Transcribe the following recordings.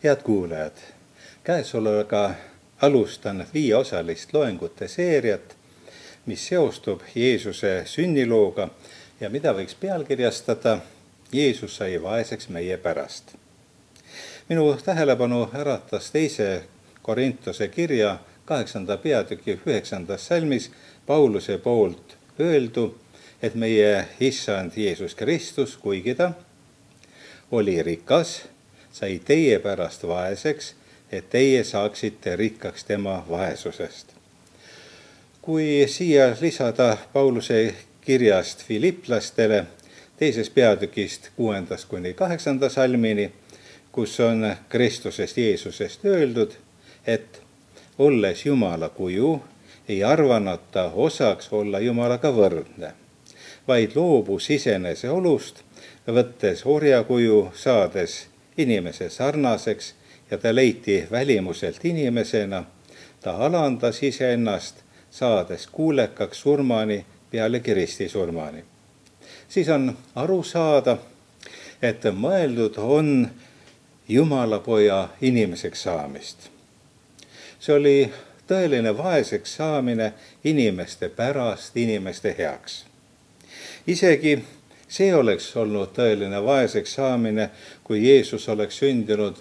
Head kuulajad, käesolevaga alustan 5-osalist loengute seeriat, mis seostub Jeesuse sünnilooga ja mida võiks pealkirjastada Jeesus sai vaeseks meie pärast. Minu tähelepanu äratas 2. Korintuse kirja 8. peatüki 9. salmis Pauluse poolt öeldu, et meie Issand Jeesus Kristus, kuigi ta oli rikas, sai teie pärast vaeseks, et teie saaksite rikkaks tema vaesusest. Kui siia lisada Pauluse kirjast Filiplastele 2. peatükist 6-8. salmini, kus on Kristusest Jeesusest öeldud, et olles Jumala kuju, ei arvanud ta osaks olla Jumalaga võrdne, vaid loobus isenese olust, võttes orjakuju, saades inimese sarnaseks ja ta leiti välimuselt inimesena, ta alandas iseennast, saades kuulekaks surmani pealegi ristisurmani. Siis on aru saada, et mõeldud on Jumala poja inimeseks saamist. See oli tõeline vaeseks saamine inimeste pärast, inimeste heaks. Isegi see oleks olnud tõeline vaeseks saamine, kui Jeesus oleks sündinud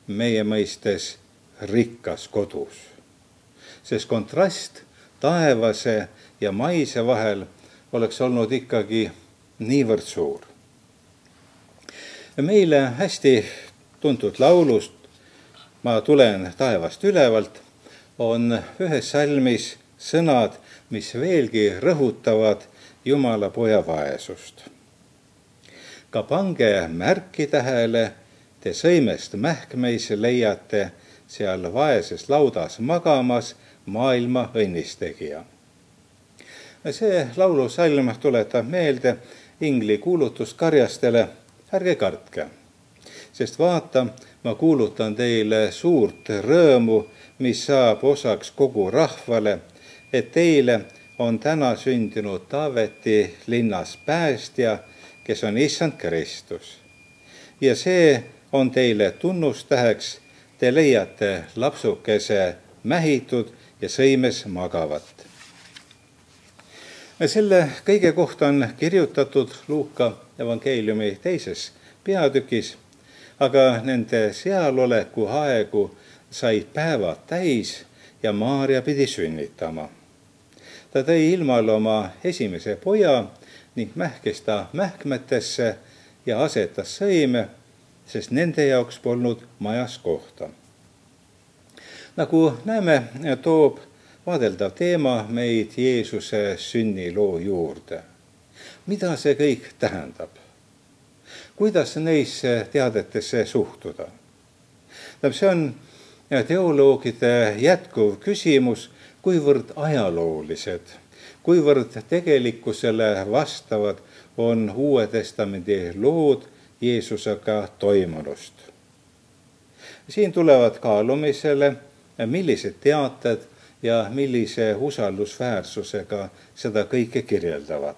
meie mõistes rikkas kodus. Sest kontrast taevase ja maise vahel oleks olnud ikkagi niivõrd suur. Meile hästi tuntud laulust "Ma tulen taevast ülevalt" on ühes salmis sõnad, mis veelgi rõhutavad Jumala poja vaesust. Ka pange märki tähele, te sõimest mähkmeis leiate seal vaeses laudas magamas maailma õnnistegija. See laulusalm tuletab meelde ingli kuulutust karjastele: ärge kartke, sest vaata, ma kuulutan teile suurt rõõmu, mis saab osaks kogu rahvale, et teile on täna sündinud Taaveti linnas päästja, kes on Issand Kristus. Ja see on teile tunnustäheks, te leiate lapsukese mähitud ja sõimes magavat. Selle kõige kohta on kirjutatud Luuka evangeeliumi 2. peatükis, aga nende sealoleku aegu said päevad täis ja Maarja pidi sünnitama. Ta tõi ilmale oma esimese poja ning mähkis ta mähkmetesse ja asetas sõime, sest nende jaoks polnud majas kohta. Nagu näeme, toob vaadeldav teema meid Jeesuse sünniloo juurde. Mida see kõik tähendab? Kuidas neisse teadetesse suhtuda? See on teoloogide jätkuv küsimus, kuivõrd ajaloolised, kuivõrd tegelikkusele vastavad on Uue Testamendi lood Jeesusega toimunust. Siin tulevad kaalumisele, millised teated ja millise usaldusväärsusega seda kõike kirjeldavad.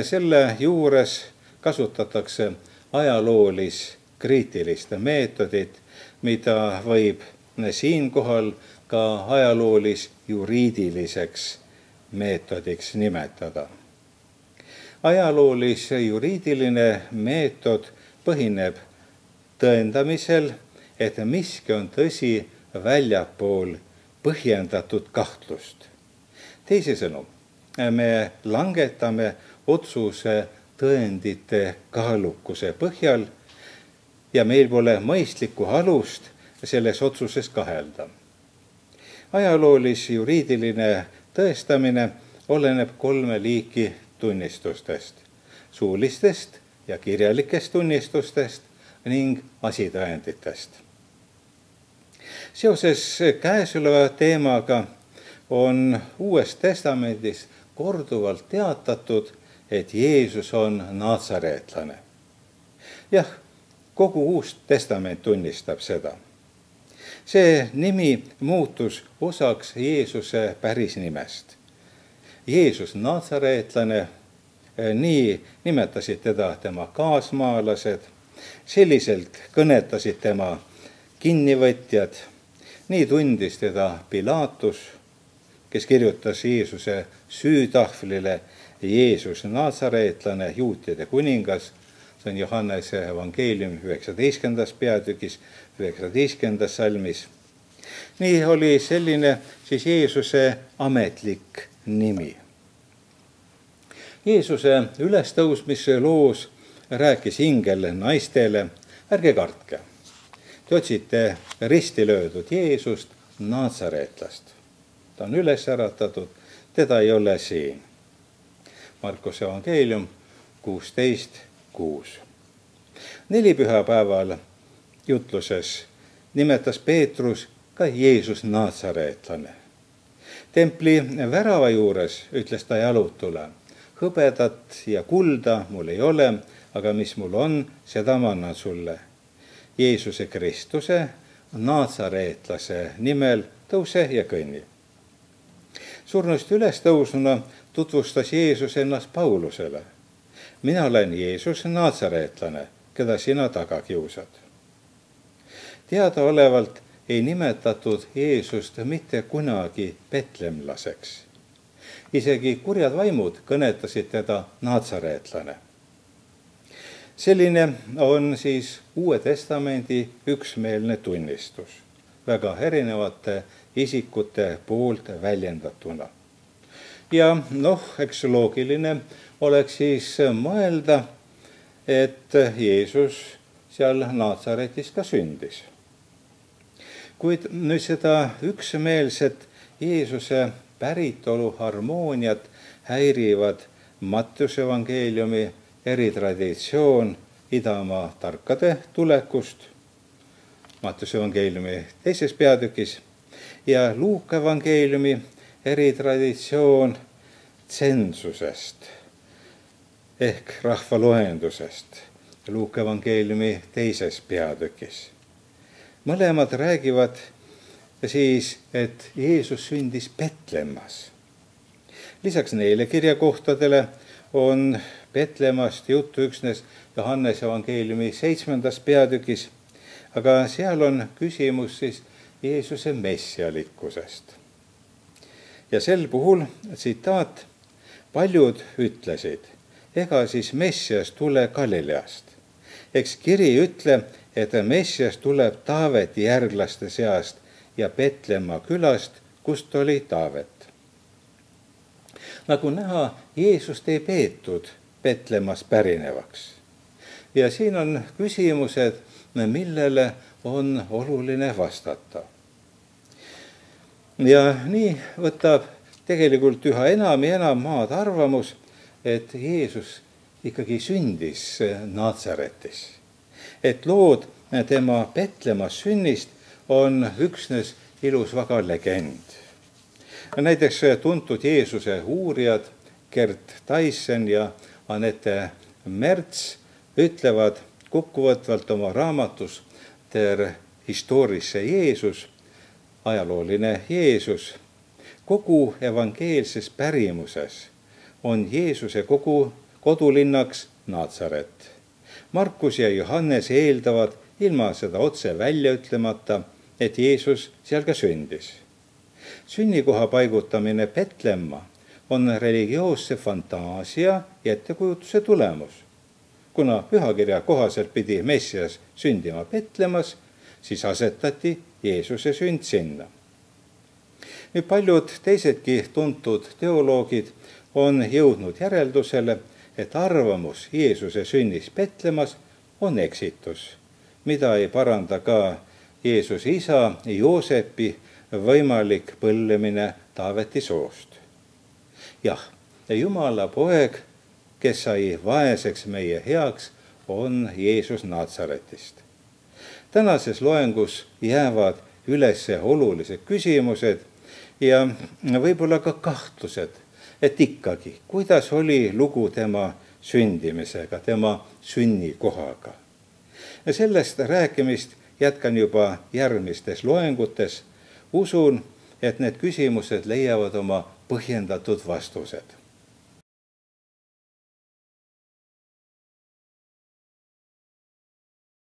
Selle juures kasutatakse ajaloolis-kriitilist meetodit, mida võib siinkohal ka ajaloolis-juriidiliseks meetodiks nimetada. Ajaloolis-juriidiline meetod põhineb tõendamisel, et miski on tõsi väljapool põhjendatud kahtlust. Teisisõnu, me langetame otsuse tõendite kaalukuse põhjal ja meil pole mõistlikku alust selles otsuses kahelda. Ajaloolis-juriidiline tõestamine oleneb 3 liiki tunnistustest: suulistest ja kirjalikest tunnistustest ning asitõenditest. Seoses käesoleva teemaga on Uues Testamendis korduvalt teatatud, et Jeesus on naasareetlane. Jah, kogu Uus Testament tunnistab seda. See nimi muutus osaks Jeesuse päris nimest. Jeesus naasareetlane, nii nimetasid teda tema kaasmaalased, selliselt kõnetasid tema kinnivõtjad. Nii tundis teda Pilatus, kes kirjutas Jeesuse süütahvlile Jeesus Naatsareetlane, juutide kuningas. See on Johannese evangeelium 19. peatükis, 19. salmis. Nii oli selline siis Jeesuse ametlik nimi. Jeesuse ülestõusmise loos rääkis ingel naistele, ärge kartke. Te otsite risti löödud Jeesust, Naatsareetlast. Ta on üles äratatud, teda ei ole siin. Markuse evangeelium 16:6. Nelipühapäeval jutluses nimetas Peetrus ka Jeesus Naatsareetlane. Templi värava juures ütles ta jalutule, hõbedat ja kulda mul ei ole, aga mis mul on, seda ma annan sulle. Jeesuse Kristuse, Naatsareetlase nimel tõuse ja kõnni. Surnust üles tõusnuna tutvustas Jeesus ennast Paulusele. Mina olen Jeesus Naatsareetlane, keda sina taga kiusad. Teadaolevalt ei nimetatud Jeesust mitte kunagi petlemlaseks. Isegi kurjad vaimud kõnetasid teda Naatsareetlane. Selline on siis Uue Testamendi üksmeelne tunnistus, väga erinevate isikute poolt väljendatuna. Ja eks loogiline oleks siis mõelda, et Jeesus seal Naatsaretis ka sündis. Kuid nüüd seda üksmeelset Jeesuse päritolu harmooniat häirivad Mattiuse evangeeliumi eritraditsioon idamaa tarkade tulekust, Mattiuse evangeeliumi 2. peatükis, ja Luuka evangeeliumi eritraditsioon tsensusest ehk rahvaloendusest, Luuka evangeeliumi 2. peatükis. Mõlemad räägivad siis, et Jeesus sündis Petlemmas. Lisaks neile kirjakohtadele on Petlemmast juttu üksnes Johannese evangeeliumi 7. peatükis, aga seal on küsimus siis Jeesuse messialikkusest. Ja sel puhul, tsitaat, paljud ütlesid, ega siis Messias tule Galileast. Eks kiri ütle, et Messias tuleb Taaveti järglaste seast ja Petlemma külast, kust oli Taavet. Nagu näha, Jeesust ei peetud Petlemmas pärinevaks. Ja siin on küsimused, millele on oluline vastata. Ja nii võtab tegelikult üha enam ja enam maad arvamus, et Jeesus ikkagi sündis Naatsaretis. Et lood tema Petlemmas sünnist on üksnes ilus vaga legend. Näiteks tuntud Jeesuse uurijad Gert Tyson ja Annette Merts ütlevad kokkuvõtvalt oma raamatus Der historische Jeesus, ajalooline Jeesus, kogu evangeelses pärimuses on Jeesuse kogu kodulinnaks Naatsaret. Markus ja Johannes eeldavad ilma seda otse välja ütlemata, et Jeesus seal ka sündis. Sünnikoha paigutamine Petlemma on religioosse fantaasia ja ettekujutuse tulemus. Kuna pühakirja kohaselt pidi Messias sündima Petlemmas, siis asetati Jeesuse sünd sinna. Nüüd paljud teisedki tuntud teoloogid on jõudnud järeldusele, et arvamus Jeesuse sünnis Petlemmas on eksitus, mida ei paranda ka Jeesuse isa Joosepi võimalik põlvnemine Taaveti soost. Jah, Jumala poeg, kes sai vaeseks meie heaks, on Jeesus Naatsaretist. Tänases loengus jäävad üles olulised küsimused ja võib-olla ka kahtlused, et ikkagi, kuidas oli lugu tema sündimisega, tema sünnikohaga. Ja sellest rääkimist jätkan juba järgmistes loengutes. Usun, et need küsimused leiavad oma põhjendatud vastused.